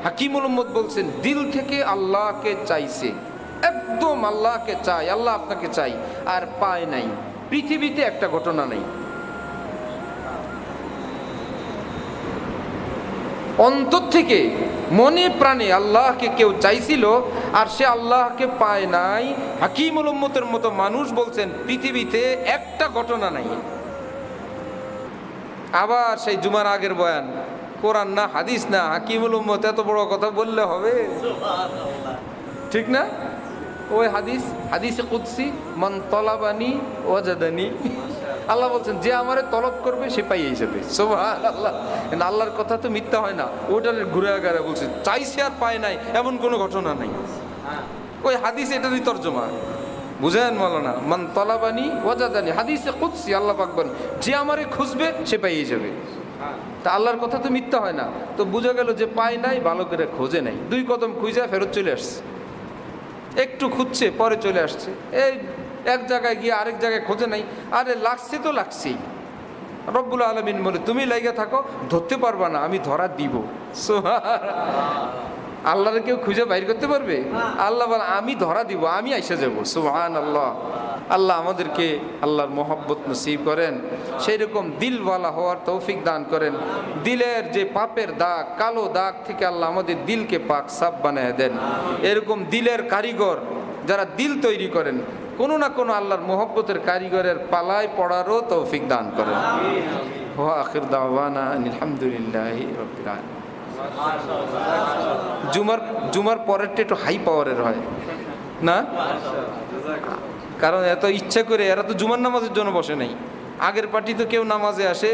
হাকিমুল উম্মত বলছেন দিল থেকে আল্লাহকে চাইছে, একদম আল্লাহকে চাই, আল্লাহ আপনাকে চাই, আর পায় নাই। পৃথিবীতে একটা ঘটনা নাই অন্তর থেকে মনে প্রাণে আল্লাহকে কেউ চাইছিল আর সে আল্লাহকে পায় নাই। হাকিমুল উম্মতের মতো মানুষ বলছেন পৃথিবীতে একটা ঘটনা নাই। আবার সেই জুমার আগের বয়ান, কোরআন না হাদিস না, হাকিমুল উম্মত এত বড় কথা বললে হবে? ঠিক না? ওই হাদিসে কুদসি, মান তলাবানি ওয়াজাদানি। আল্লাহ বলছেন যে আমারে তলব করবে সে পাইয়ে যাবে। সুবহানাল্লাহ। আল্লাহর কথা তো মিথ্যা হয় না। ওটার ঘুরে আগারে বলছে চাইছে আর পায় নাই, এমন কোনো ঘটনা নাই। ওই হাদিস এটারই তর্জমা, বুঝেন মাওলানা? মান তলাবানি ওয়াজাদানি, হাদিসে কুদসি আল্লাহ পাক বলেন যে আমারে খুঁজবে সে পাইয়ে যাবে। তা আল্লাহর কথা তো মিথ্যা হয় না। তো বুঝা গেল যে পায় নাই, ভালো করে খোঁজে নাই, 2 কদম খুঁজে ফেরত চলে আসছে। একটু খুঁজছে, পরে চলে আসছে। এই এক জায়গায় গিয়ে আরেক জায়গায় খোঁজে নাই, আরে লাগছে তো লাগছেই। রব্বুল আলামিন বলে তুমি লাইগা থাকো, ধরতে পারবা না, আমি ধরা দিব। আল্লাহর কেউ খুঁজে বাইর করতে পারবে? আল্লাহ বলে আমি ধরা দিব, আমি আইসা যাব। সুবহানাল্লাহ। আল্লাহ আমাদেরকে আল্লাহর মহব্বত নসিব করেন, সেই রকম দিলওয়ালা হওয়ার তৌফিক দান করেন। দিলের যে পাপের দাগ, কালো দাগ থেকে আল্লাহ আমাদের দিলকে পাক সাফ বানায় দেন। এরকম দিলের কারিগর যারা দিল তৈরি করেন, কোনো না কোনো আল্লাহর মহব্বতের কারিগরের পালায় পড়ারও তৌফিক দান করেন। ওয়া আখির দাওয়ানা আলহামদুলিল্লাহি রাব্বিল আলামিন। জুমার পরেরটা একটু হাই পাওয়ারের হয় না, কারণ এত ইচ্ছা করে এরা তো জুমার নামাজের জন্য বসে নাই। আগের পার্টি তো কেউ নামাজে আসে,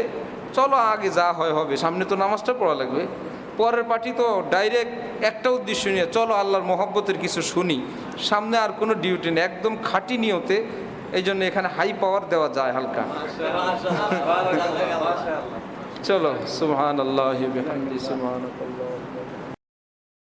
চলো আগে যা হয় হবে, সামনে তো নামাজটা পড়া লাগবে। পরের পার্টি তো ডাইরেক্ট একটা উদ্দেশ্য নিয়ে, চলো আল্লাহর মহব্বতের কিছু শুনি, সামনে আর কোনো ডিউটি নেই, একদম খাঁটি নিয়তে। এই জন্য এখানে হাই পাওয়ার দেওয়া যায় হালকা। চলো সুবহানাল্লাহি ওয়া বিহামদিহি সুবহানাল্লাহ।